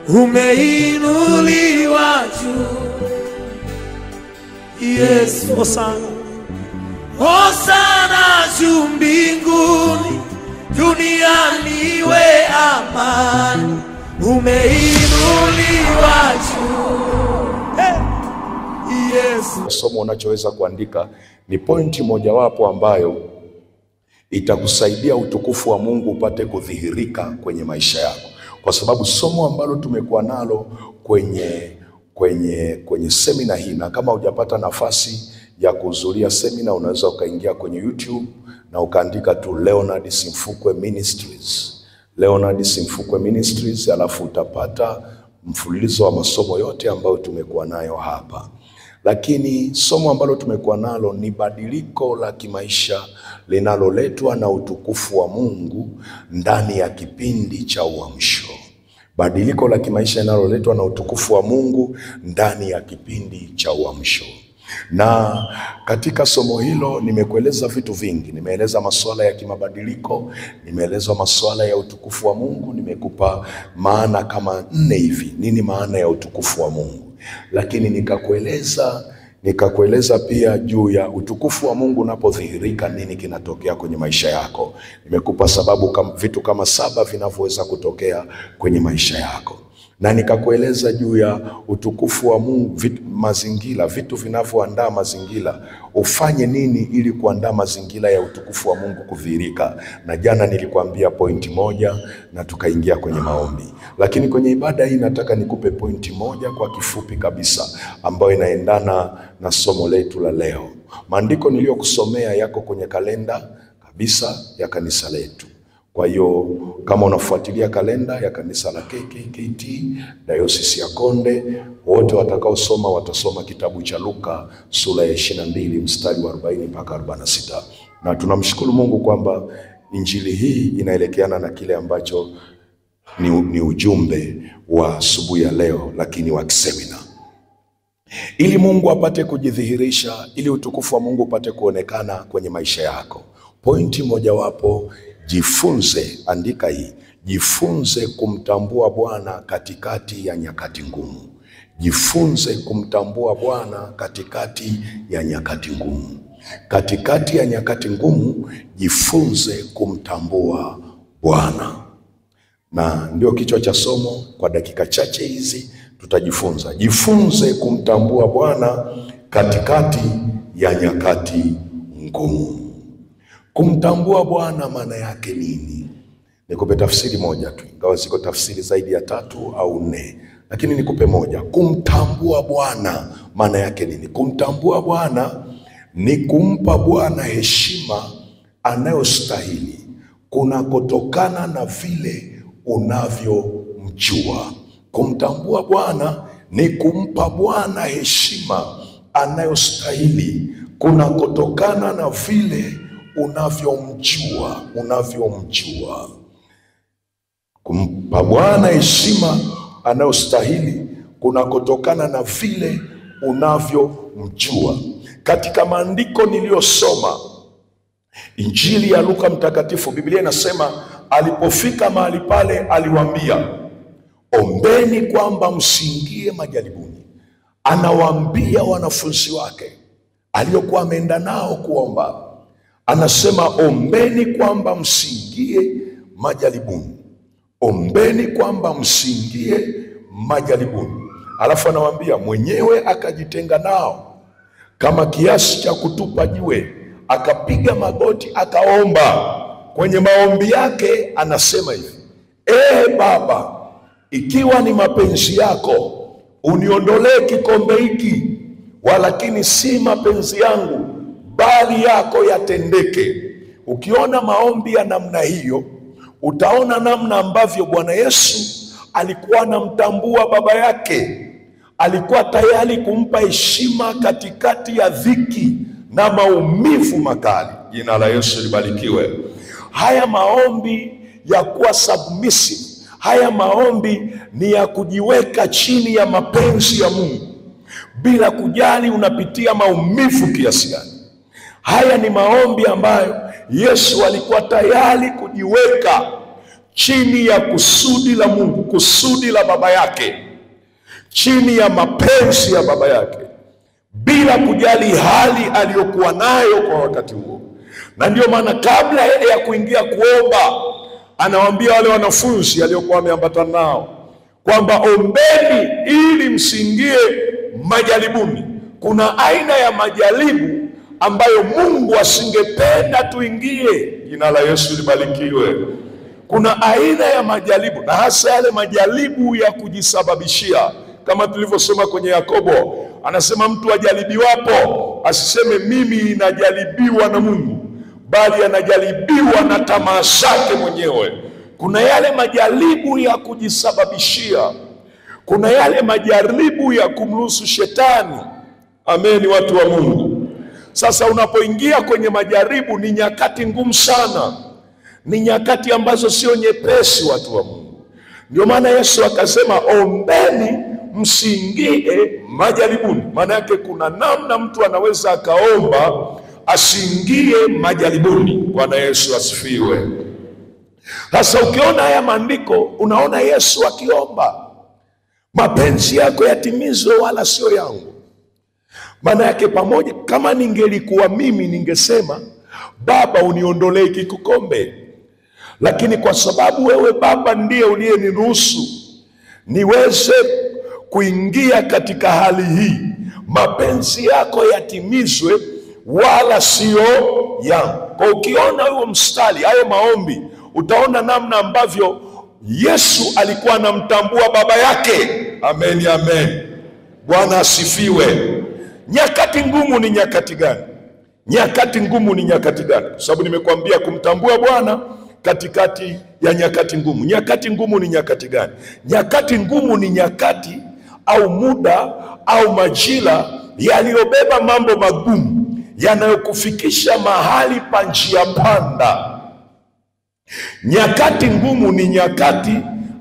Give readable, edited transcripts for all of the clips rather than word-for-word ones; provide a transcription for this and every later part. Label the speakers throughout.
Speaker 1: umeinuliwa juu. Yesu,
Speaker 2: Hosana,
Speaker 1: Hosana juu mbinguni, duniani iwe amani, umeinuliwa juu. Yesu.
Speaker 3: Somo unachoweza kuandika ni pointi mojawapo ambayo itakusaidia utukufu wa Mungu upate kudhihirika kwenye maisha yako, kwa sababu somo ambalo tumekuwa nalo kwenye semina hii, na kama hujapata nafasi ya kuhudhuria semina, unaweza ukaingia kwenye YouTube na ukaandika tu Leonard Simfukwe Ministries, Leonard Simfukwe Ministries, alafu utapata mfululizo wa masomo yote ambayo tumekuwa nayo hapa. Lakini somo ambalo tumekuwa nalo ni badiliko la kimaisha linaloletwa na utukufu wa Mungu ndani ya kipindi cha uamsho. Badiliko la kimaisha linaloletwa na utukufu wa Mungu ndani ya kipindi cha uamsho. Na katika somo hilo nimekueleza vitu vingi. Nimeeleza masuala ya kimabadiliko, nimeeleza masuala ya utukufu wa Mungu, nimekupa maana kama 4 hivi. Nini maana ya utukufu wa Mungu? Lakini nikakueleza pia juu ya utukufu wa Mungu unapodhihirika nini kinatokea kwenye maisha yako. Nimekupa vitu kama 7 vinavyoweza kutokea kwenye maisha yako. Na nikakueleza juu ya utukufu wa Mungu, mazingira, vitu vinavyoandaa mazingira. Ufanye nini ili kuandaa mazingira ya utukufu wa Mungu kudhihirika? Na jana nilikwambia pointi 1 na tukaingia kwenye maombi. Lakini kwenye ibada hii nataka nikupe pointi 1 kwa kifupi kabisa ambayo inaendana na somo letu la leo. Maandiko niliyokusomea yako kwenye kalenda kabisa ya kanisa letu. Kwa hiyo kama unafuatilia kalenda ya kanisa la KKKT Dayosisi ya Konde, wote watakaosoma watasoma kitabu cha Luka sura ya 22 mstari wa 40 mpaka 46. Na tunamshukuru Mungu kwamba injili hii inaelekeana na kile ambacho ni ujumbe wa asubuhi ya leo, lakini wa kisemina. Ili Mungu apate kujidhihirisha, ili utukufu wa Mungu upate kuonekana kwenye maisha yako. Pointi mojawapo, jifunze, andika hii, jifunze kumtambua Bwana katikati ya nyakati ngumu. Jifunze kumtambua Bwana katikati ya nyakati ngumu. Katikati ya nyakati ngumu, jifunze kumtambua Bwana. Na ndio kichwa cha somo kwa dakika chache hizi tutajifunza. Jifunze kumtambua Bwana katikati ya nyakati ngumu. Kumtambua Bwana maana yake nini? Nikupe tafsiri moja tu, ingawa ziko tafsiri zaidi ya 3 au 4, lakini nikupe moja. Kumtambua Bwana maana yake nini? Kumtambua Bwana ni kumpa Bwana heshima anayostahili kunakotokana na vile unavyomjua. Kumtambua Bwana ni kumpa Bwana heshima anayostahili kunakotokana na vile unavyomjua. Kumpa Bwana heshima anayostahili kunakotokana na vile unavyomjua. Katika maandiko niliyosoma, Injili ya Luka mtakatifu, Biblia inasema alipofika mahali pale aliwaambia, ombeni kwamba msiingie majaribuni. Anawaambia wanafunzi wake aliokuwa ameenda nao kuomba, anasema ombeni kwamba msiingie majaribuni. Ombeni kwamba msiingie majaribuni. Alafu anawaambia mwenyewe akajitenga nao kama kiasi cha kutupa jiwe, akapiga magoti akaomba. Kwenye maombi yake anasema hivi, Baba, ikiwa ni mapenzi yako uniondolee kikombe hiki, walakini si mapenzi yangu bali yako yatendeke. Ukiona maombi ya namna hiyo, utaona namna ambavyo Bwana Yesu alikuwa anamtambua baba yake. Alikuwa tayari kumpa heshima katikati ya dhiki na maumivu makali. Jina la Yesu libarikiwe. Haya maombi ya kuwa submissive, haya maombi ni ya kujiweka chini ya mapenzi ya Mungu bila kujali unapitia maumivu kiasi gani. Haya ni maombi ambayo Yesu alikuwa tayari kujiweka chini ya kusudi la Mungu, kusudi la baba yake, chini ya mapenzi ya baba yake, bila kujali hali aliyokuwa nayo kwa wakati huo. Na ndio maana kabla ya kuingia kuomba, anawaambia wale wanafunzi aliokuwa wameambatana nao kwamba ombeni ili msiingie majaribuni. Kuna aina ya majaribu ambayo Mungu asingependa tuingie. Jina la Yesu libarikiwe. Kuna aina ya majaribu, na hasa yale majaribu ya kujisababishia, kama tulivyosoma kwenye Yakobo. Anasema mtu ajaribiwapo asiseme mimi najaribiwa na Mungu, bali anajaribiwa na tamaa zake mwenyewe. Kuna yale majaribu ya kujisababishia, kuna yale majaribu ya kumruhusu shetani. Ameni, watu wa Mungu. Sasa unapoingia kwenye majaribu, ni nyakati ngumu sana, ni nyakati ambazo sio nyepesi, watu wa Mungu. Ndio maana Yesu akasema ombeni msiingie majaribuni. Maana yake kuna namna mtu anaweza akaomba asiingie majaribuni. Bwana Yesu asifiwe. Sasa ukiona haya maandiko, unaona Yesu akiomba mapenzi yako yatimizwe wala sio yangu. Maana yake pamoja, kama ningelikuwa mimi ningesema Baba uniondolee kikombe, lakini kwa sababu wewe Baba ndiye uliyeniruhusu niweze kuingia katika hali hii, mapenzi yako yatimizwe wala sio yangu. Kwa ukiona huo mstari, hayo maombi, utaona namna ambavyo Yesu alikuwa anamtambua baba yake. Amen, amen. Bwana asifiwe. Nyakati ngumu ni nyakati gani? Nyakati ngumu ni nyakati gani? Kwa sababu nimekuambia kumtambua Bwana katikati ya nyakati ngumu. Nyakati ngumu ni nyakati gani? Nyakati ngumu ni nyakati au muda au majira yaliyobeba mambo magumu yanayokufikisha mahali pa njia panda. Nyakati ngumu ni nyakati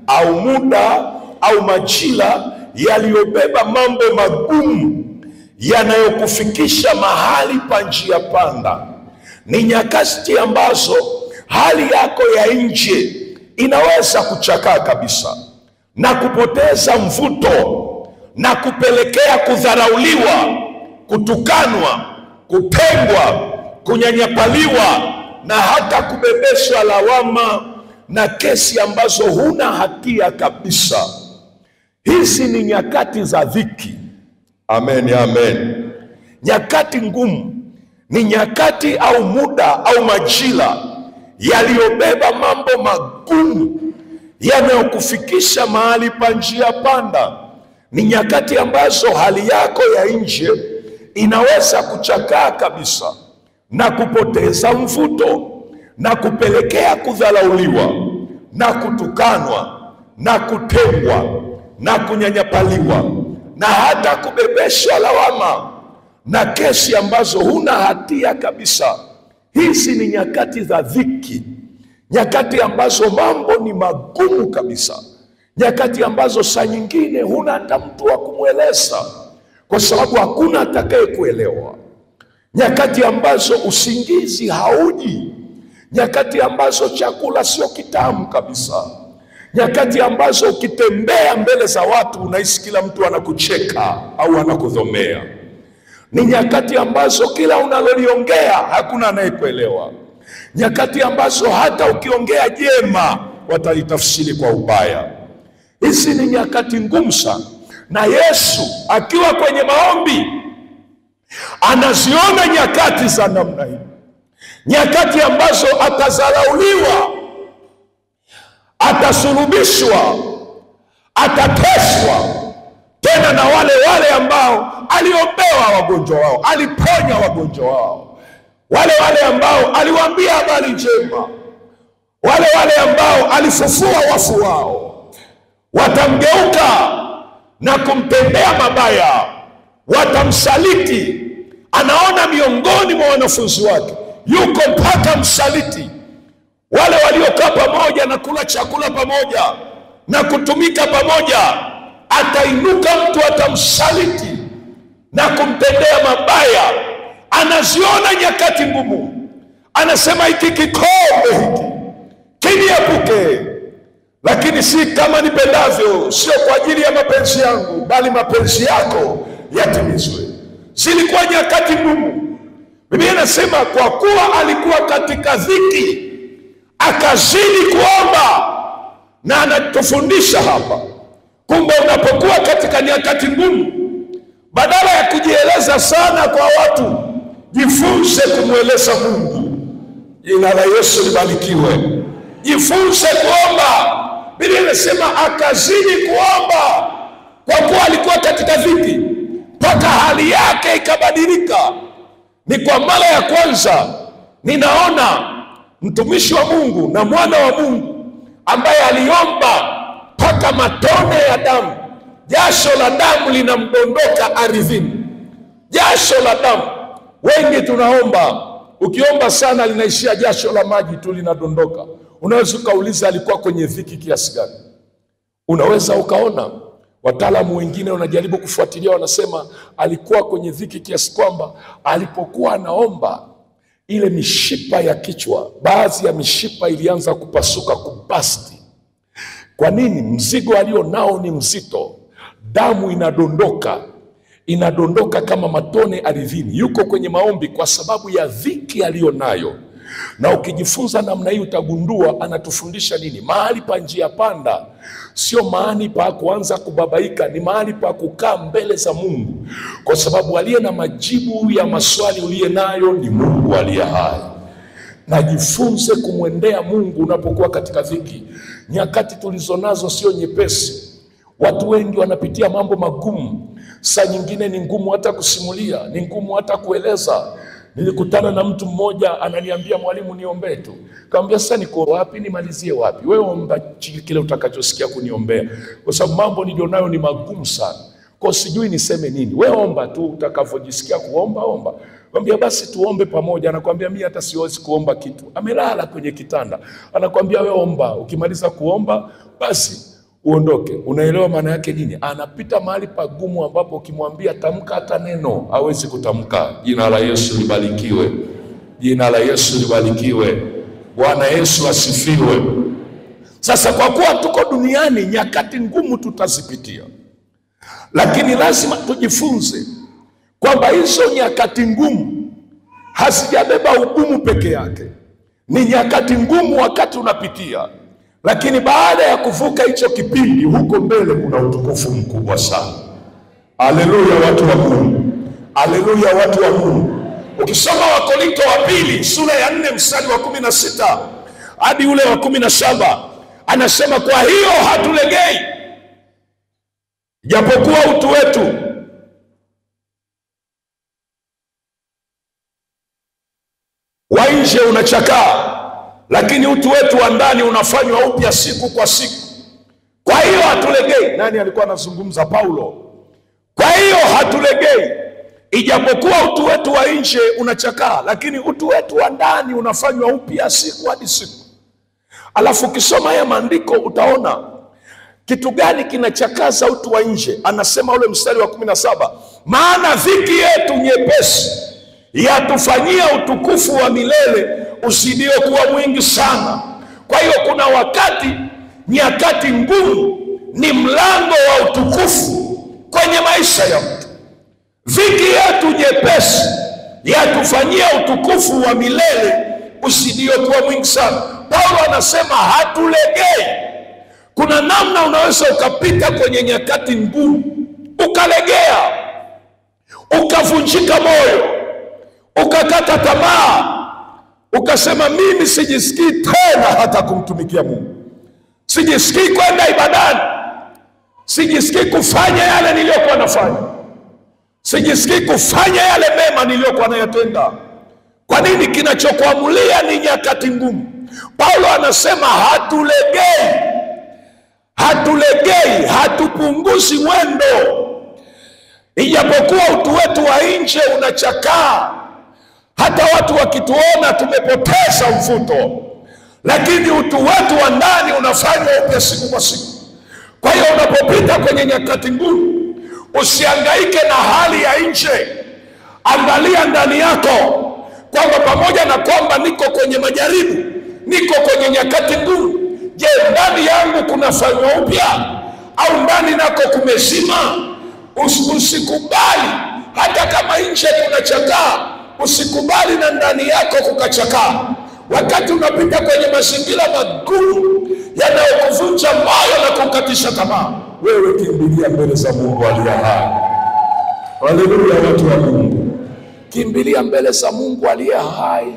Speaker 3: au muda au majira yaliyobeba mambo magumu yanayokufikisha mahali pa njia panda. Ni nyakati ambazo hali yako ya nje inaweza kuchakaa kabisa na kupoteza mvuto na kupelekea kudharauliwa, kutukanwa, kutengwa, kunyanyapaliwa na hata kubebeshwa lawama na kesi ambazo huna hatia kabisa. Hizi ni nyakati za dhiki. Amen, amen. Nyakati ngumu ni nyakati au muda au majira yaliyobeba mambo magumu yanayokufikisha mahali pa njia panda. Ni nyakati ambazo hali yako ya nje inaweza kuchakaa kabisa na kupoteza mvuto na kupelekea kudharauliwa na kutukanwa na kutengwa na kunyanyapaliwa na hata kubebeshwa lawama na kesi ambazo huna hatia kabisa. Hizi ni nyakati za dhiki, nyakati ambazo mambo ni magumu kabisa, nyakati ambazo saa nyingine huna hata mtu wa kumweleza kwa sababu hakuna atakaye kuelewa, nyakati ambazo usingizi hauji, nyakati ambazo chakula sio kitamu kabisa, nyakati ambazo ukitembea mbele za watu unahisi kila mtu anakucheka au anakudhomea. Ni nyakati ambazo kila unaloliongea hakuna anayekuelewa, nyakati ambazo hata ukiongea jema watalitafsiri kwa ubaya. Hizi ni nyakati ngumu sana, na Yesu akiwa kwenye maombi anaziona nyakati za namna hii, nyakati ambazo atadharauliwa, atasulubishwa, atateswa, tena na wale ambao aliombewa wagonjwa wao, aliponya wagonjwa wao, wale ambao aliwaambia habari njema, wale ambao alifufua wafu wao, watamgeuka na kumtendea mabaya, watamsaliti. Anaona miongoni mwa wanafunzi wake yuko mpaka msaliti. Wale waliokaa pamoja na kula chakula pamoja na kutumika pamoja, atainuka mtu atamsaliti na kumtendea mabaya. Anaziona nyakati ngumu, anasema hiki kikombe hiki kiniepuke, lakini si kama nipendavyo, sio kwa ajili ya mapenzi yangu, bali mapenzi yako yatimizwe. Zilikuwa nyakati ngumu. Biblia inasema kwa kuwa alikuwa katika dhiki akazidi kuomba, na anatufundisha hapa kumbe unapokuwa katika nyakati ngumu, badala ya kujieleza sana kwa watu, jifunze kumweleza Mungu. Jina la Yesu libarikiwe. Jifunze kuomba. Biblia inasema akazidi kuomba kwa kuwa alikuwa katika dhiki mpaka hali yake ikabadilika. Ni kwa mara ya kwanza ninaona mtumishi wa Mungu na mwana wa Mungu ambaye aliomba mpaka matone ya damu, jasho la damu linamdondoka ardhini. Jasho la damu. Wengi tunaomba, ukiomba sana linaishia jasho la maji tu linadondoka. Unaweza ukauliza alikuwa kwenye dhiki kiasi gani? Unaweza ukaona wataalamu wengine wanajaribu kufuatilia, wanasema alikuwa kwenye dhiki kiasi kwamba alipokuwa anaomba ile mishipa ya kichwa, baadhi ya mishipa ilianza kupasuka, kupasti. Kwa nini? Mzigo alio nao ni mzito. Damu inadondoka kama matone ardhini. Yuko kwenye maombi kwa sababu ya dhiki alio nayo. Na ukijifunza namna hii utagundua anatufundisha nini. Mahali pa njia panda sio mahali pa kuanza kubabaika, ni mahali pa kukaa mbele za Mungu, kwa sababu aliye na majibu ya maswali uliye nayo ni Mungu aliye hai. Na jifunze kumwendea Mungu unapokuwa katika dhiki. Nyakati tulizonazo sio nyepesi. Watu wengi wanapitia mambo magumu. Saa nyingine ni ngumu hata kusimulia, ni ngumu hata kueleza. Nilikutana na mtu mmoja ananiambia, mwalimu niombee tu. Kaambia sasa niko wapi, nimalizie wapi? Wewe omba kile utakachosikia kuniombea, kwa sababu mambo nilionayo ni magumu sana. Kwa sijui niseme nini. Wewe omba tu utakavyojisikia kuomba, omba. Kaambia basi tuombe pamoja. Anakuambia mimi hata siwezi kuomba kitu. Amelala kwenye kitanda. Anakuambia wewe omba, ukimaliza kuomba basi uondoke. Unaelewa maana yake nini? Anapita mahali pagumu ambapo ukimwambia tamka hata neno hawezi kutamka. Jina la Yesu libarikiwe. Jina la Yesu libarikiwe. Bwana Yesu asifiwe. Sasa kwa kuwa tuko duniani, nyakati ngumu tutazipitia, lakini lazima tujifunze kwamba hizo nyakati ngumu hazijabeba ugumu peke yake. Ni nyakati ngumu wakati unapitia, lakini baada ya kuvuka hicho kipindi, huko mbele kuna utukufu mkubwa sana. Haleluya watu wa Mungu. Haleluya watu wa Mungu. Ukisoma Wakorintho wa pili sura ya 4 mstari wa 16 hadi ule wa 17, anasema kwa hiyo hatulegei, japokuwa utu wetu wa nje unachakaa, lakini utu wetu wa ndani unafanywa upya siku kwa siku. Kwa hiyo hatulegei. Nani alikuwa anazungumza? Paulo. Kwa hiyo hatulegei, ijapokuwa utu wetu wa nje unachakaa, lakini utu wetu wa ndani unafanywa upya siku hadi siku. Alafu ukisoma haya maandiko utaona kitu gani kinachakaza utu wa nje. Anasema ule mstari wa 17, maana dhiki yetu nyepesi yatufanyia utukufu wa milele usidio kuwa mwingi sana. Kwa hiyo kuna wakati, nyakati ngumu ni mlango wa utukufu kwenye maisha ya mtu. Dhiki yetu nyepesi yatufanyia utukufu wa milele usidio kuwa mwingi sana. Paulo anasema hatulegei. Kuna namna unaweza ukapita kwenye nyakati ngumu ukalegea, ukavunjika moyo, ukakata tamaa, ukasema mimi sijisikii tena hata kumtumikia Mungu, sijisikii kwenda ibadani, sijisikii kufanya yale niliyokuwa nafanya, sijisikii kufanya yale mema niliyokuwa nayatenda. Kwa nini? Kinachokuamulia ni nyakati ngumu. Paulo anasema hatulegei, hatulegei, hatupunguzi mwendo, ijapokuwa utu wetu wa nje unachakaa. Hata watu wakituona tumepoteza mvuto, lakini utu wetu wa ndani unafanywa upya siku kwa siku. Kwa hiyo unapopita kwenye nyakati ngumu, usihangaike na hali ya nje. Angalia ndani yako kwamba pamoja na kwamba niko kwenye majaribu, niko kwenye nyakati ngumu, Je, ndani yangu kunafanywa upya au ndani nako kumezima? Usikubali hata kama nje kunachakaa, usikubali na ndani yako kukachakaa. Wakati unapita kwenye mazingira magumu yanayokuvunja moyo na kukatisha tamaa, wewe kimbilia mbele za Mungu aliye hai. Haleluya, watu wa Mungu, kimbilia mbele za Mungu aliye hai.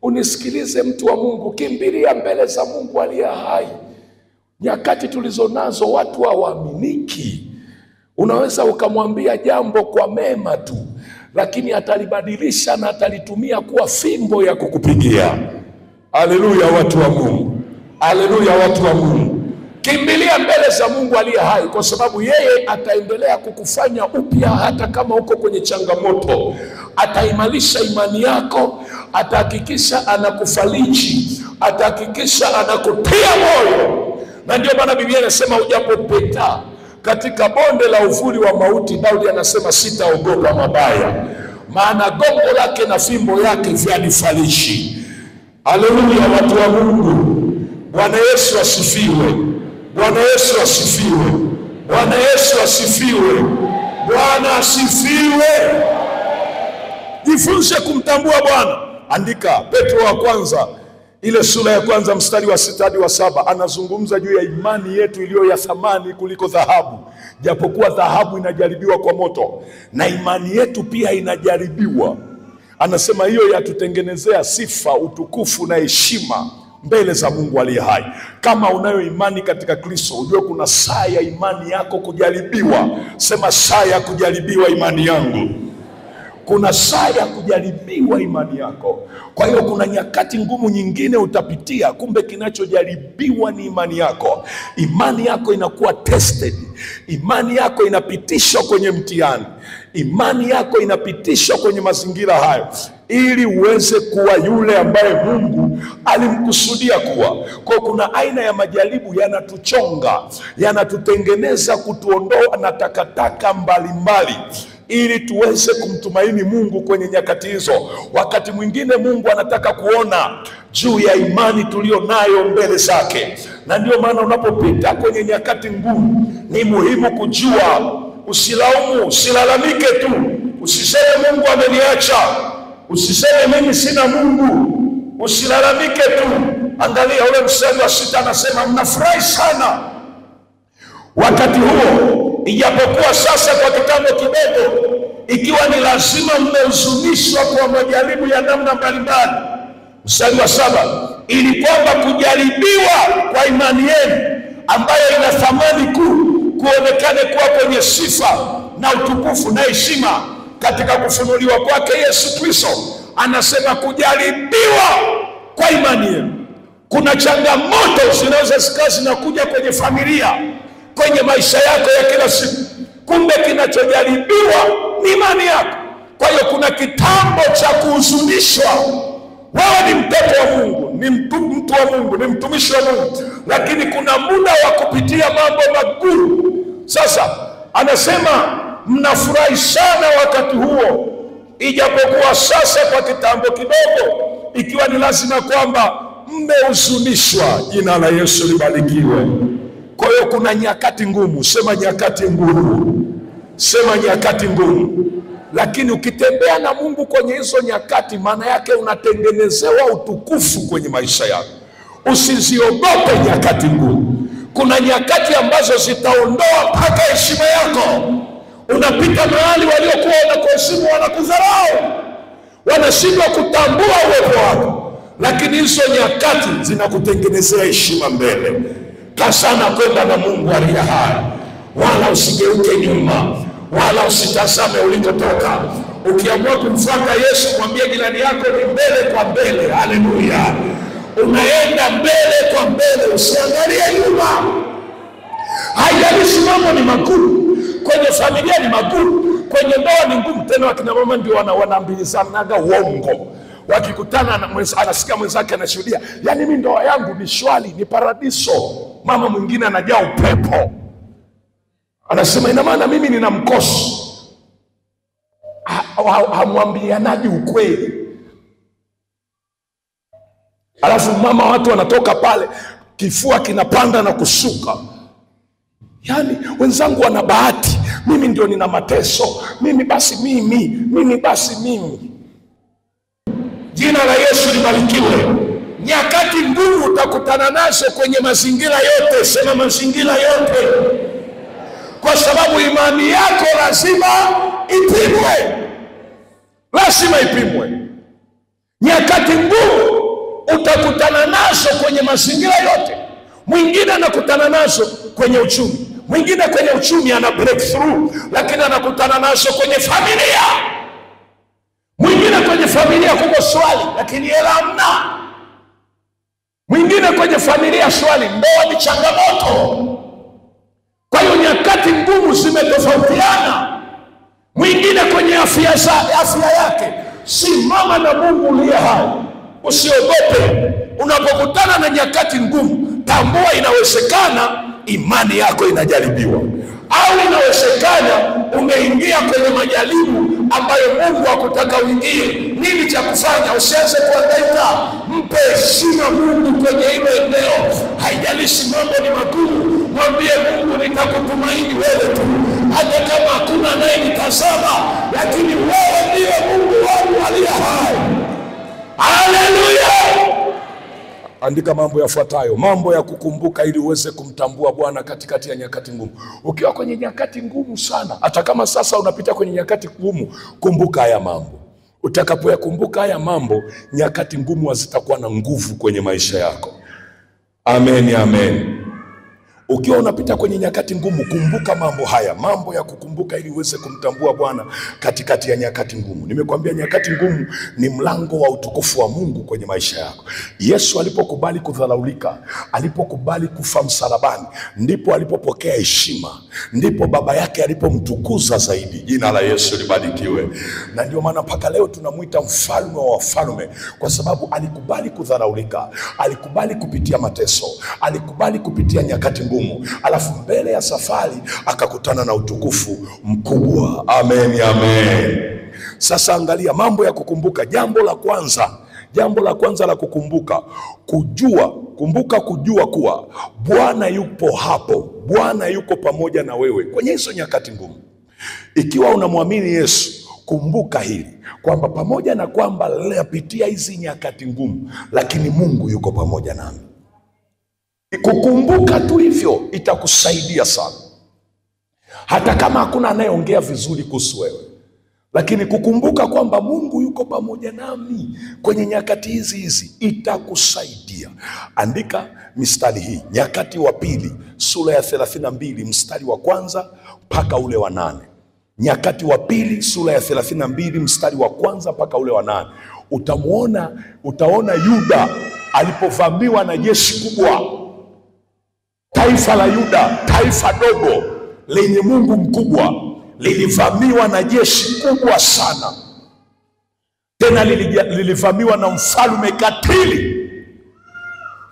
Speaker 3: Unisikilize mtu wa Mungu, kimbilia mbele za Mungu aliye hai. Nyakati tulizonazo watu hawaaminiki. Unaweza ukamwambia jambo kwa mema tu, lakini atalibadilisha na atalitumia kuwa fimbo ya kukupigia. Haleluya, watu wa Mungu. Haleluya, watu wa Mungu. Kimbilia mbele za Mungu aliye hai, kwa sababu yeye ataendelea kukufanya upya hata kama uko kwenye changamoto. Ataimarisha imani yako, atahakikisha anakufariji, atahakikisha anakutia moyo. Na ndio maana Biblia inasema ujapopita katika bonde la uvuli wa mauti, Daudi anasema sitaogopa mabaya, maana gongo lake na fimbo yake vyanifariji. Haleluya, watu wa Mungu. Bwana Yesu asifiwe. Bwana Yesu asifiwe. Bwana Yesu asifiwe. Bwana asifiwe. Jifunze kumtambua Bwana. Andika Petro wa kwanza ile sura ya kwanza mstari wa 6 hadi wa 7, anazungumza juu ya imani yetu iliyo ya thamani kuliko dhahabu. Japokuwa dhahabu inajaribiwa kwa moto, na imani yetu pia inajaribiwa. Anasema hiyo yatutengenezea sifa, utukufu na heshima mbele za Mungu aliye hai. Kama unayo imani katika Kristo, ujue kuna saa ya imani yako kujaribiwa. Sema, saa ya kujaribiwa imani yangu. Kuna saa ya kujaribiwa imani yako. Kwa hiyo kuna nyakati ngumu nyingine utapitia, kumbe kinachojaribiwa ni imani yako. Imani yako inakuwa tested. Imani yako inapitishwa kwenye mtihani. Imani yako inapitishwa kwenye mazingira hayo, ili uweze kuwa yule ambaye Mungu alimkusudia kuwa. Kwa kuna aina ya majaribu yanatuchonga, yanatutengeneza, kutuondoa na takataka mbalimbali, ili tuweze kumtumaini Mungu kwenye nyakati hizo. Wakati mwingine Mungu anataka kuona juu ya imani tulio nayo mbele zake. Na ndio maana unapopita kwenye nyakati ngumu, ni muhimu kujua, usilaumu, usilalamike tu. Usiseme Mungu ameniacha, usiseme mimi sina Mungu, usilalamike tu. Angalia ule mstari wa 6, anasema mnafurahi sana wakati huo, ijapokuwa sasa kwa kitambo kidogo, ikiwa ni lazima mmehuzunishwa kwa majaribu ya namna mbalimbali. Mstari wa 7, ili kwamba kujaribiwa kwa imani yenu ambayo ina thamani kuu kuonekane kuwa kwenye sifa na utukufu na heshima katika kufunuliwa kwake Yesu Kristo. Anasema kujaribiwa kwa imani yenu. Kuna changamoto zinaweza zinakuja kwenye familia, kwenye maisha yako ya kila siku, kumbe kinachojaribiwa ni imani yako. Kwa hiyo kuna kitambo cha kuhuzunishwa. Wewe ni mtoto wa Mungu, ni mtu wa Mungu, ni mtumishi wa Mungu, lakini kuna muda wa kupitia mambo magumu. Sasa anasema mnafurahi sana wakati huo, ijapokuwa sasa kwa kitambo kidogo, ikiwa ni lazima kwamba mmehuzunishwa. Jina la Yesu libarikiwe. Kwa hiyo kuna nyakati ngumu. Sema nyakati ngumu. Sema nyakati ngumu. Lakini ukitembea na Mungu kwenye hizo nyakati, maana yake unatengenezewa utukufu kwenye maisha yako. Usiziogope nyakati ngumu. Kuna nyakati ambazo zitaondoa mpaka heshima yako. Unapita mahali waliokuwa wanakuheshimu wanakudharau, wanashindwa kutambua uwepo wako, lakini hizo nyakati zinakutengenezea heshima mbele. Kasana kwenda na Mungu aliye hai, wala usigeuke nyuma, wala usitazame ulikotoka. Ukiamua kumfuata Yesu, mwambie jirani yako ni mbele kwa mbele. Haleluya. Unaenda mbele kwa mbele, usiangalie nyuma. Haijalishi mambo ni magumu, kwenye familia ni magumu, kwenye ndoa ni ngumu. Tena wakina mama ndio wanaambilizanaga uongo. Wakikutana na anasikia mwenzake anashuhudia, yani mimi ndoa yangu ni shwari, ni paradiso. Mama mwingine anajaa upepo, anasema ina maana mimi nina mkosi. Hamwambianaji ukweli. Alafu mama watu wanatoka pale, kifua kinapanda na kushuka. Yaani wenzangu wana bahati, mimi ndio nina mateso, mimi basi mimi. Jina la Yesu libarikiwe. Nyakati ngumu utakutana nazo kwenye mazingira yote, sema mazingira yote. Kwa sababu imani yako lazima ipimwe. Lazima ipimwe. Nyakati ngumu utakutana nazo kwenye mazingira yote. Mwingine anakutana nazo kwenye uchumi. Mwingine kwenye uchumi ana breakthrough, lakini anakutana nazo kwenye familia. Mwingine kwenye familia kuko swali, lakini hela hamna. Mwingine kwenye familia swali, ndoa ni changamoto. Kwa hiyo nyakati ngumu zimetofautiana. Mwingine kwenye afya yake, simama na Mungu uliye hai. Usiogope. Unapokutana na nyakati ngumu, tambua inawezekana imani yako inajaribiwa, au inawezekana umeingia kwenye majaribu ambayo Mungu hakutaka uingie. Nini cha kufanya? Usianze kuhangaika. Mpe heshima Mungu kwenye hilo eneo. Haijalishi mambo ni magumu, mwambie Mungu, nitakutumaini wewe tu. Hata kama hakuna anayenitazama, lakini wewe ndiye Mungu wangu aliye hai. Haleluya! Andika mambo yafuatayo, mambo ya kukumbuka ili uweze kumtambua Bwana katikati ya nyakati ngumu. Ukiwa kwenye nyakati ngumu sana, hata kama sasa unapita kwenye nyakati ngumu, kumbuka haya mambo. Utakapoyakumbuka haya mambo, nyakati ngumu hazitakuwa na nguvu kwenye maisha yako. Amen, amen. Ukiwa unapita kwenye nyakati ngumu, kumbuka mambo haya, mambo ya kukumbuka ili uweze kumtambua Bwana katikati ya nyakati ngumu. Nimekuambia nyakati ngumu ni mlango wa utukufu wa Mungu kwenye maisha yako. Yesu alipokubali kudharaulika, alipokubali kufa msalabani, ndipo alipopokea heshima, ndipo baba yake alipomtukuza zaidi. Jina la Yesu libarikiwe. Na ndio maana mpaka leo tunamuita mfalme wa wafalme, kwa sababu alikubali kudharaulika, alikubali kupitia mateso, alikubali kupitia nyakati ngumu. Alafu mbele ya safari akakutana na utukufu mkubwa. Amen, amen. Sasa angalia mambo ya kukumbuka. Jambo la kwanza la kukumbuka, kujua kuwa Bwana yupo hapo. Bwana yuko pamoja na wewe kwenye hizo nyakati ngumu. Ikiwa unamwamini Yesu, kumbuka hili kwamba pamoja na kwamba napitia hizi nyakati ngumu, lakini Mungu yuko pamoja nami. Kukumbuka tu hivyo itakusaidia sana. Hata kama hakuna anayeongea vizuri kuhusu wewe, lakini kukumbuka kwamba Mungu yuko pamoja nami kwenye nyakati hizi itakusaidia. Andika mistari hii, Nyakati wa Pili sura ya 32 mstari wa 1 mpaka ule wa 8. Nyakati wa Pili sura ya 32 mstari wa 1 mpaka ule wa 8. Utaona Yuda alipovamiwa na jeshi kubwa. Taifa la Yuda, taifa dogo lenye Mungu mkubwa, lilivamiwa na jeshi kubwa sana. Tena lilivamiwa na mfalme katili.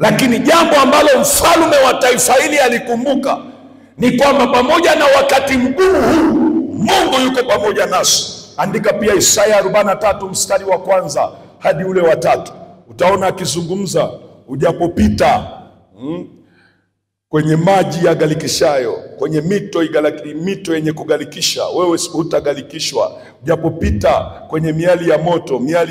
Speaker 3: Lakini jambo ambalo mfalme wa taifa hili alikumbuka ni kwamba pamoja na wakati mgumu huu, Mungu yuko pamoja nasi. Andika pia Isaya 43 mstari wa 1 hadi ule wa 3. Utaona akizungumza, ujapopita kwenye maji ya galikishayo, kwenye mito yenye kugalikisha, wewe hutagalikishwa. Ujapopita kwenye miali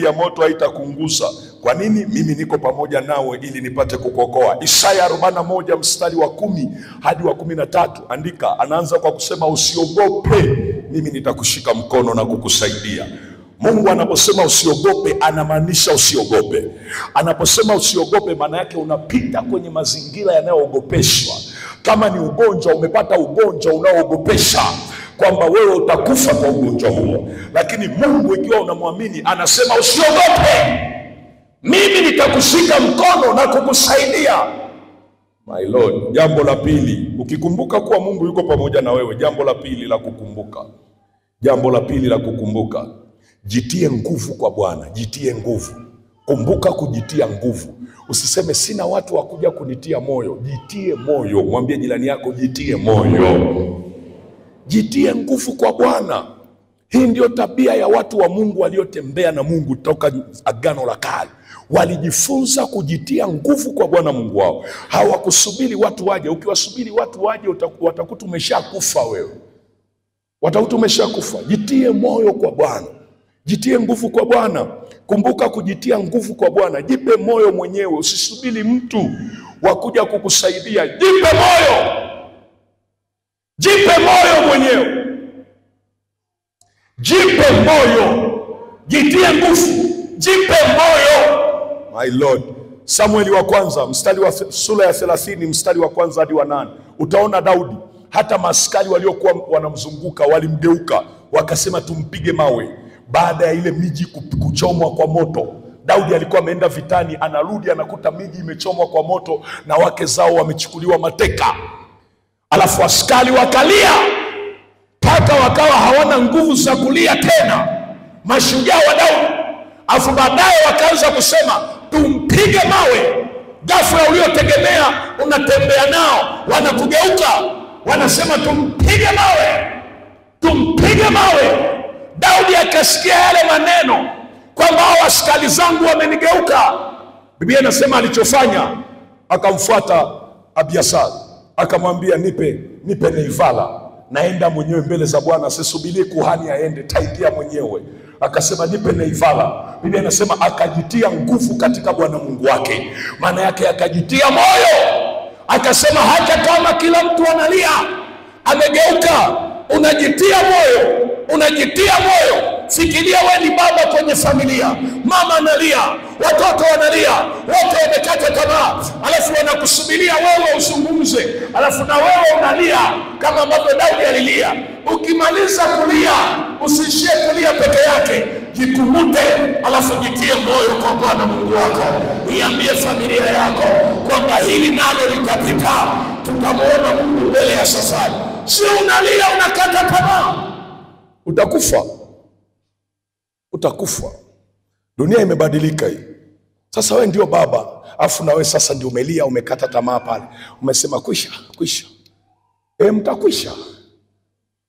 Speaker 3: ya moto haitakunguza. Kwa nini? Mimi niko pamoja nawe ili nipate kukuokoa. Isaya 41 mstari wa 10 hadi wa 13. Andika, anaanza kwa kusema usiogope, mimi nitakushika mkono na kukusaidia. Mungu anaposema usiogope, anamaanisha usiogope. Anaposema usiogope, maana yake unapita kwenye mazingira yanayoogopeshwa. Kama ni ugonjwa, umepata ugonjwa unaoogopesha kwamba wewe utakufa kwa ugonjwa huo. Lakini Mungu, ikiwa unamwamini, anasema usiogope, mimi nitakushika mkono na kukusaidia. My Lord. Jambo la pili, ukikumbuka kuwa Mungu yuko pamoja na wewe, jambo la pili la kukumbuka, jitie nguvu kwa Bwana. Jitie nguvu. Kumbuka kujitia nguvu. Usiseme sina watu wa kuja kunitia moyo. Jitie moyo. Mwambie jirani yako, jitie moyo. Jitie nguvu kwa Bwana. Hii ndio tabia ya watu wa Mungu waliotembea na Mungu toka Agano la Kale. Walijifunza kujitia nguvu kwa Bwana Mungu wao. Hawakusubiri watu waje. Ukiwasubiri watu waje, watakuta umeshakufa wewe. Watakuta umeshakufa. Jitie moyo kwa Bwana. Jitie nguvu kwa Bwana. Kumbuka kujitia nguvu kwa Bwana. Jipe moyo mwenyewe. Usisubiri mtu wakuja kukusaidia. Jipe moyo. Jipe moyo mwenyewe. Jipe moyo. Jitie nguvu. Jipe moyo. My Lord. Samueli wa kwanza, sura ya 30, mstari wa kwanza hadi wa 8. Utaona Daudi, hata maaskari waliokuwa wanamzunguka walimgeuka, wakasema tumpige mawe. Baada ya ile miji kuchomwa kwa moto, Daudi alikuwa ameenda vitani, anarudi anakuta miji imechomwa kwa moto na wake zao wamechukuliwa mateka. Alafu askari wakalia, mpaka wakawa hawana nguvu za kulia tena, mashujaa wa Daudi. Alafu baadaye wakaanza kusema tumpige mawe. Ghafla uliotegemea unatembea nao wanakugeuka, wanasema tumpige mawe, tumpige mawe. Daudi akasikia yale maneno kwamba hao askari zangu wamenigeuka. Biblia inasema alichofanya, akamfuata Abiasari, akamwambia nipe neivala, naenda mwenyewe mbele za Bwana, sisubiri kuhani aende, taingia mwenyewe. Akasema nipe neivala. Biblia inasema akajitia nguvu katika Bwana Mungu wake. Maana yake akajitia moyo. Akasema hata kama kila mtu analia, amegeuka, unajitia moyo. Unajitia moyo. Fikiria wewe ni baba kwenye familia. Mama analia, watoto wanalia, wote wamekata tamaa. Alafu wanakusubiria wewe uzungumze. Alafu na wewe unalia kama ambavyo Daudi alilia. Ukimaliza kulia, usiishie kulia peke yake. Jikumute, alafu jitie moyo kwa Bwana Mungu wako. Iambie familia yako kwamba hili nalo litapita. Tutamuona Mungu mbele ya safari. Sio unalia unakata tamaa. Utakufa. Utakufa. Dunia imebadilika hii. Sasa wewe ndio baba, afu na wewe sasa ndio umelia, umekata tamaa pale. Umesema kwisha. Mtakwisha.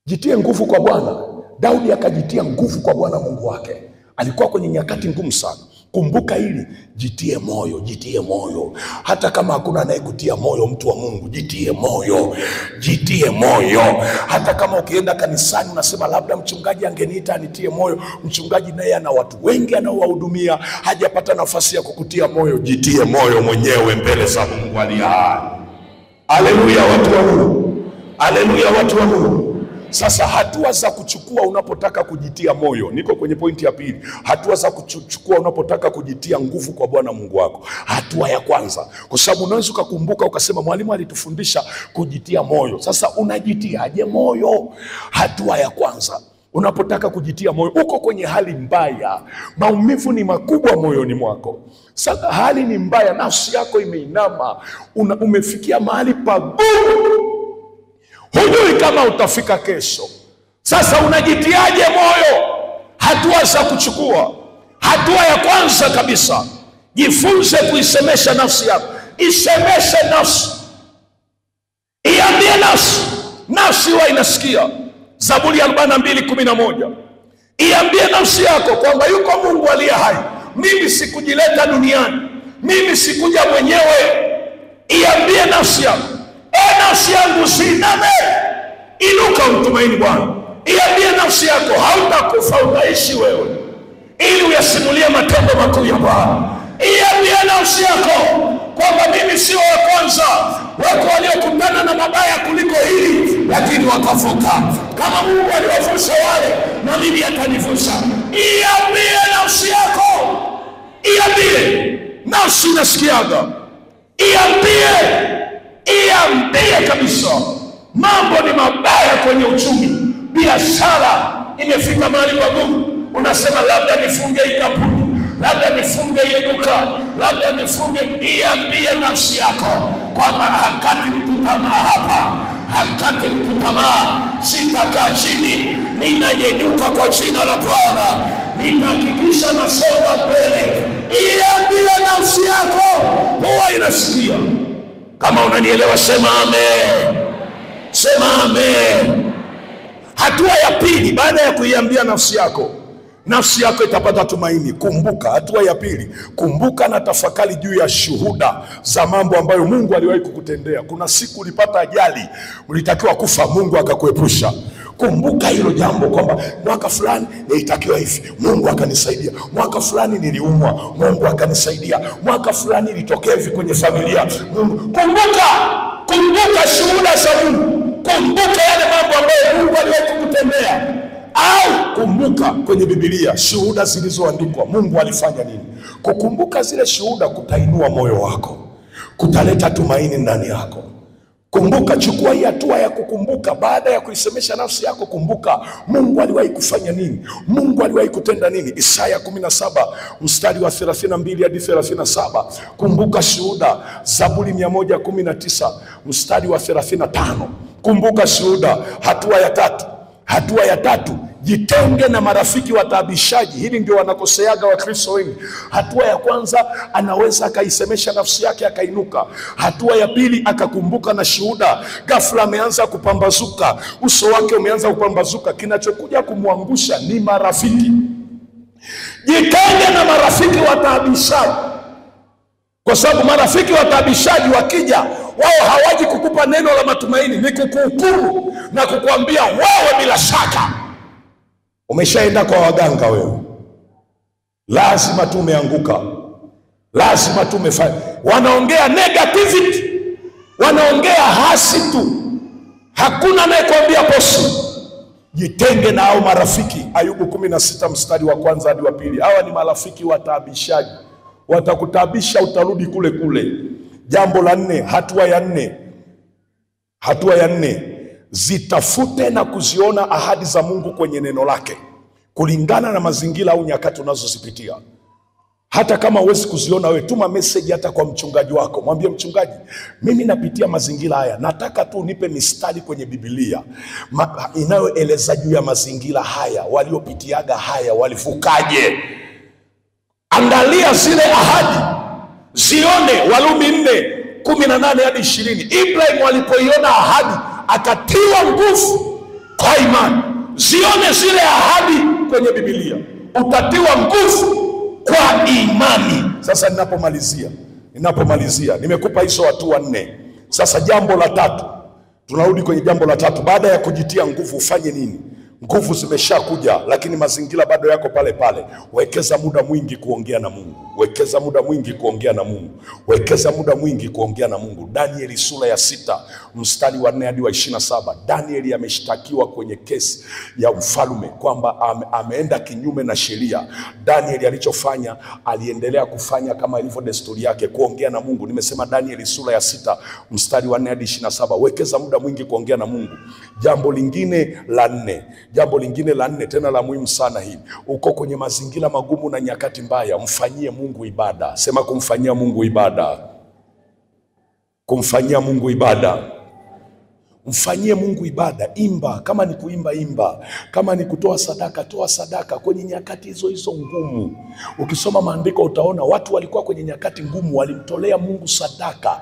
Speaker 3: Jitie nguvu kwa Bwana. Daudi akajitia nguvu kwa Bwana Mungu wake. Alikuwa kwenye nyakati ngumu sana. Kumbuka hili, jitie moyo, jitie moyo. Hata kama hakuna anayekutia moyo, mtu wa Mungu, jitie moyo. Jitie moyo. Hata kama ukienda kanisani unasema labda mchungaji angeniita anitie moyo, mchungaji naye ana watu wengi anaowahudumia, hajapata nafasi ya kukutia moyo. Jitie moyo mwenyewe mbele za Mungu aliye hai. Haleluya watu wa Mungu. Haleluya watu wa Mungu. Sasa hatua za kuchukua unapotaka kujitia moyo. Niko kwenye pointi ya pili. Hatua za kuchukua unapotaka kujitia nguvu kwa Bwana Mungu wako. Hatua ya kwanza, kwa sababu unaweza ukakumbuka ukasema mwalimu alitufundisha kujitia moyo. Sasa unajitiaje moyo? Hatua ya kwanza, unapotaka kujitia moyo, uko kwenye hali mbaya, maumivu ni makubwa moyoni mwako. Sasa hali ni mbaya, nafsi yako imeinama, umefikia mahali pagumu. Hujui kama utafika kesho. Sasa unajitiaje moyo? Hatua za kuchukua. Hatua ya kwanza kabisa, jifunze kuisemesha nafsi yako. Isemeshe nafsi. Iambie nafsi. Nafsi huwa inasikia. Zaburi 42:11. Iambie nafsi yako kwamba yuko Mungu aliye hai. Mimi sikujileta duniani. Mimi sikuja mwenyewe. Iambie nafsi yako, nafsi yangu usiiname, inuka umtumaini Bwana. Iambie nafsi yako hautakufa, utaishi wewe, ili uyasimulie matendo makuu ya Bwana. Iambie nafsi yako kwamba mimi sio wa kwanza. Wako waliokutana na mabaya kuliko hili, lakini wakavuka. Kama Mungu aliwavusha wale, na mimi atanivusha. Iambie nafsi yako. Iambie. Nafsi inasikiaga. Iambie kabisa. Mambo ni mabaya kwenye uchumi. Biashara imefika mahali pagumu. Unasema labda nifunge hii kampuni, labda nifunge ile duka, labda nifunge. Iambie nafsi yako kwamba hakati mtu tamaa hapa. Hakati mtu tamaa. Sitakaa chini, ninanyanyuka kwa jina la Bwana. Ninahakikisha nasonga mbele. Iambie nafsi yako, huwa inasikia. Kama unanielewa sema amen. Sema amen. Hatua ya pili, baada ya kuiambia nafsi yako itapata tumaini. Kumbuka, hatua ya pili, kumbuka na tafakari juu ya shuhuda za mambo ambayo Mungu aliwahi kukutendea. Kuna siku ulipata ajali, ulitakiwa kufa, Mungu akakuepusha. Kumbuka hilo jambo kwamba mwaka fulani nilitakiwa hivi, Mungu akanisaidia. Mwaka fulani niliumwa, Mungu akanisaidia. Mwaka fulani ilitokea hivi kwenye familia. Kumbuka shuhuda za Mungu. Kumbuka yale mambo ambayo Mungu aliwahi kukutendea. Au kumbuka kwenye Biblia shuhuda zilizoandikwa, Mungu alifanya nini. Kukumbuka zile shuhuda kutainua moyo wako, kutaleta tumaini ndani yako. Kumbuka, chukua hii hatua ya kukumbuka. Baada ya kuisemesha nafsi yako, kumbuka Mungu aliwahi kufanya nini, Mungu aliwahi kutenda nini. Isaya 17 mstari wa 32 hadi 37. Kumbuka shuhuda. Zaburi 119 mstari wa 35. Kumbuka shuhuda. Hatua ya tatu, jitenge na marafiki wataabishaji. Hili ndio wanakoseaga Wakristo wengi. Hatua ya kwanza, anaweza akaisemesha nafsi yake akainuka. Hatua ya pili, akakumbuka na shuhuda. Ghafla ameanza kupambazuka, uso wake umeanza kupambazuka. Kinachokuja kumwangusha ni marafiki. Jitenge na marafiki wataabishaji, kwa sababu marafiki wataabishaji wakija, wao hawaji kukupa neno la matumaini, ni kukuhukumu na kukuambia wewe bila shaka umeshaenda kwa waganga, wewe lazima tu umeanguka, lazima tu umefanya. Wanaongea negativity, wanaongea hasi tu, hakuna anayekuambia positive. Jitenge na hao marafiki. Ayubu 16 mstari wa 1 hadi wa 2. Hawa ni marafiki wataabishaji, watakutabisha, utarudi kule kule. Jambo la 4, hatua ya 4, zitafute na kuziona ahadi za Mungu kwenye neno lake, kulingana na mazingira au nyakati unazozipitia. Hata kama huwezi kuziona wewe, tuma message hata kwa mchungaji wako. Mwambie, mchungaji, mimi napitia mazingira haya, nataka tu unipe mistari kwenye Biblia inayoeleza juu ya mazingira haya, waliopitiaga haya walivukaje. Angalia zile ahadi, zione. Warumi 4:18 hadi 20. Ibrahim alipoiona ahadi akatiwa nguvu kwa imani. Zione zile ahadi kwenye Biblia, utatiwa nguvu kwa imani. Sasa ninapomalizia nimekupa hizo hatua 4. Sasa jambo la 3, tunarudi kwenye jambo la 3. Baada ya kujitia nguvu, ufanye nini? Nguvu zimeshakuja, lakini mazingira bado yako pale pale. Wekeza muda mwingi kuongea na Mungu. Wekeza muda mwingi kuongea na Mungu. Wekeza muda mwingi kuongea na Mungu. Danieli sura ya 6 mstari wa 4 hadi wa 27. Danieli ameshtakiwa kwenye kesi ya mfalme kwamba ameenda kinyume na sheria. Danieli alichofanya, aliendelea kufanya kama ilivyo desturi yake, kuongea na Mungu. Nimesema Danieli sura ya 6 mstari wa 4 hadi 27. Wekeza muda mwingi kuongea na Mungu. Jambo lingine la 4 tena la muhimu sana hili. Uko kwenye mazingira magumu na nyakati mbaya, mfanyie Mungu ibada. Sema, kumfanyia Mungu ibada. Kumfanyia Mungu ibada. Mfanyie Mungu ibada. Imba, kama ni kuimba imba, kama ni kutoa sadaka toa sadaka kwenye nyakati hizo ngumu. Ukisoma maandiko utaona watu walikuwa kwenye nyakati ngumu, walimtolea Mungu sadaka.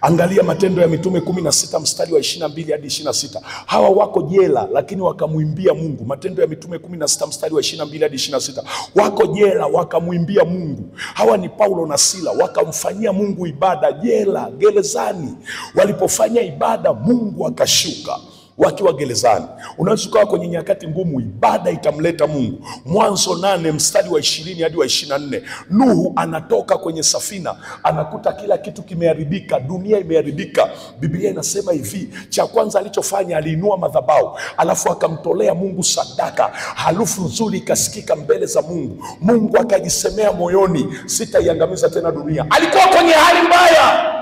Speaker 3: Angalia Matendo ya Mitume 16 mstari wa 22 hadi 26. Hawa wako jela lakini wakamuimbia Mungu. Matendo ya Mitume 16 mstari wa 22 hadi 26. Wako jela wakamuimbia Mungu. Hawa ni Paulo na Sila, wakamfanyia Mungu ibada gerezani. Walipofanya ibada, Mungu akashuka wakiwa gerezani. Unaweza kuwa kwenye nyakati ngumu, ibada itamleta Mungu. Mwanzo 8 mstari wa 20 hadi wa 24. Nuhu anatoka kwenye safina, anakuta kila kitu kimeharibika, dunia imeharibika. Biblia inasema hivi, cha kwanza alichofanya, aliinua madhabahu, alafu akamtolea Mungu sadaka. Harufu nzuri ikasikika mbele za Mungu. Mungu akajisemea moyoni, sitaiangamiza tena dunia. Alikuwa kwenye hali mbaya,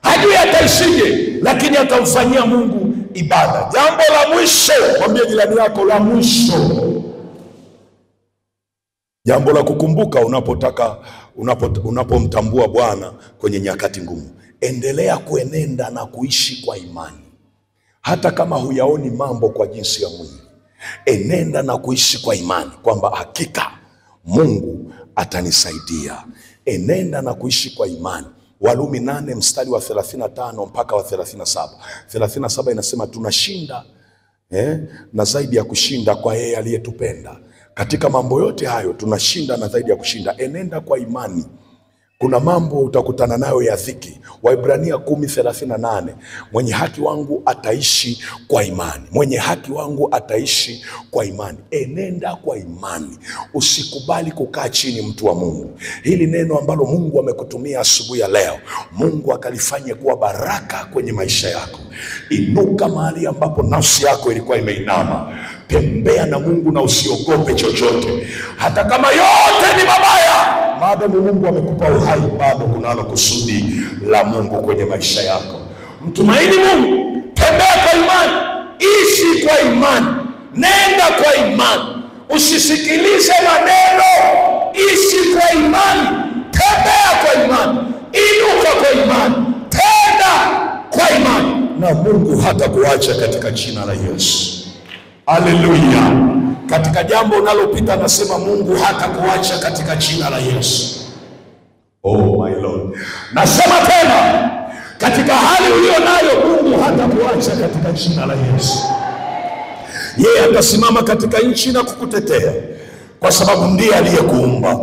Speaker 3: hajui ataishije, lakini akamfanyia Mungu ibada. Jambo la mwisho, mwambie jirani yako, la mwisho, jambo la kukumbuka unapomtambua Bwana kwenye nyakati ngumu. Endelea kuenenda na kuishi kwa imani, hata kama huyaoni mambo kwa jinsi ya mwili. Enenda na kuishi kwa imani kwamba hakika Mungu atanisaidia. Enenda na kuishi kwa imani. Warumi 8 mstari wa 35 mpaka wa 37. 37 inasema tunashinda na zaidi ya kushinda kwa yeye aliyetupenda. Katika mambo yote hayo tunashinda na zaidi ya kushinda. Enenda kwa imani. Kuna mambo utakutana nayo ya dhiki. Waibrania 10:38, mwenye haki wangu ataishi kwa imani. Mwenye haki wangu ataishi kwa imani. Enenda kwa imani. Usikubali kukaa chini, mtu wa Mungu. Hili neno ambalo Mungu amekutumia asubuhi ya leo, Mungu akalifanye kuwa baraka kwenye maisha yako. Inuka mahali ambapo nafsi yako ilikuwa imeinama. Tembea na Mungu na usiogope chochote. Hata kama yote ni mabaya, maadamu Mungu amekupa uhai, bado kunalo kusudi la Mungu kwenye maisha yako. Mtumaini Mungu, tembea kwa imani, ishi kwa imani, nenda kwa imani. Usisikilize maneno, ishi kwa imani, tembea kwa imani, inuka kwa imani, tenda kwa imani, na Mungu hatakuacha katika jina la Yesu. Haleluya. Katika jambo unalopita, nasema Mungu hatakuacha katika jina la Yesu. Oh my Lord. Nasema tena, katika hali ulio nayo, Mungu hatakuacha katika jina la Yesu. Yeye atasimama katika nchi na kukutetea, kwa sababu ndiye aliyekuumba.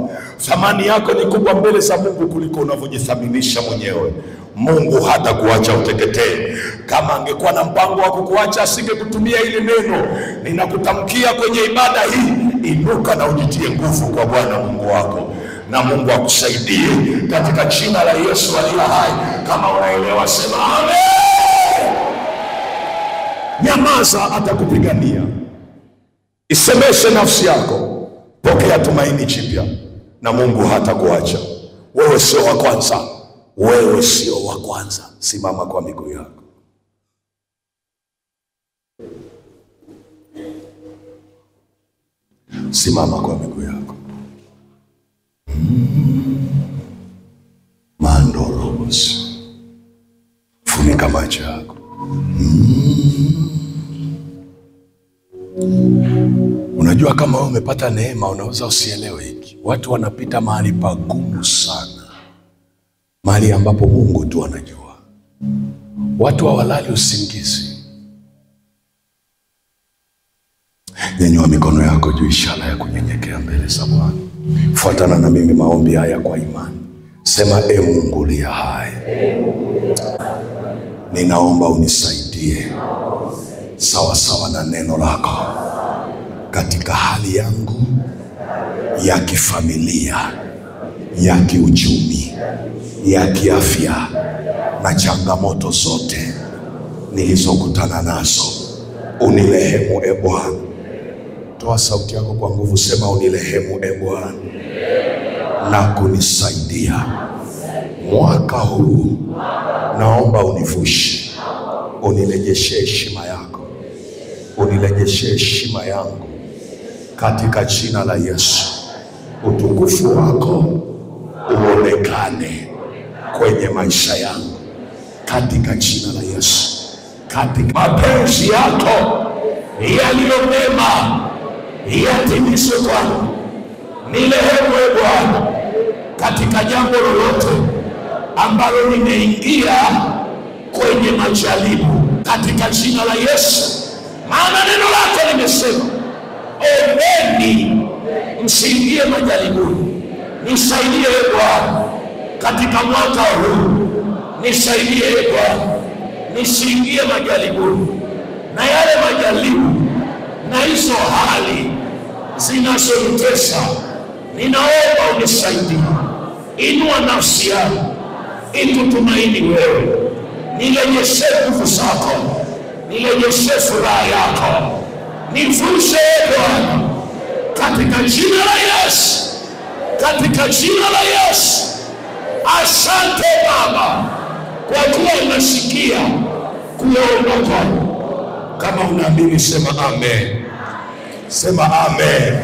Speaker 3: Thamani yako ni kubwa mbele za Mungu kuliko unavyojithaminisha mwenyewe. Mungu hatakuacha uteketee. Kama angekuwa na mpango wa kukuacha, asingekutumia ile neno. Ninakutamkia kwenye ibada hii, inuka na ujitie nguvu kwa Bwana Mungu wako, na Mungu akusaidie katika jina la Yesu aliye hai. Kama unaelewa, sema amen. Nyamaza, atakupigania. Isemeshe nafsi yako, pokea tumaini jipya, na Mungu hatakuacha. Wewe sio wa kwanza. Wewe sio wa kwanza. Simama kwa miguu yako. Simama kwa miguu yako. Mandorobos. Funika macho yako. Unajua kama wewe umepata neema, unaweza usielewe hiki. Watu wanapita mahali pagumu sana, mahali ambapo Mungu tu anajua. Watu hawalali usingizi. Nyanyua mikono yako juu, ishara ya kunyenyekea mbele za Bwana. Fuatana na mimi maombi haya kwa imani. Sema, e Mungu uliye hai, ninaomba unisaidie sawa sawa na neno lako katika hali yangu ya kifamilia, ya kiuchumi, ya kiafya, na changamoto zote nilizokutana nazo. Unirehemu e Bwana. Toa sauti yako kwa nguvu, sema unirehemu e Bwana na kunisaidia mwaka huu. Naomba univushe, unirejeshe heshima yako, unirejeshe heshima yangu katika jina la Yesu. Utukufu wako uonekane kwenye maisha yangu katika jina la Yesu. Katika mapenzi yako yaliyo mema yatimizwe kwangu. Nirehemu e Bwana katika jambo lolote ambalo nimeingia kwenye majaribu katika jina la Yesu. Maana neno lako limesema, ombeni msiingie majaribuni. Nisaidie e Bwana katika mwaka huu, nisaidie e Bwana nisiingie majaribuni, na yale majaribu na hizo hali zinazonitesa, ninaomba unisaidie. Inua nafsi yangu ikutumaini wewe. Nirejeshe nguvu zako, nirejeshe furaha yako, nivushe e Bwana katika jina la Yesu, katika jina la Yesu. Asante Baba kwa kuwa unasikia kuomba kwangu. Kama unaamini sema amen. Sema amen.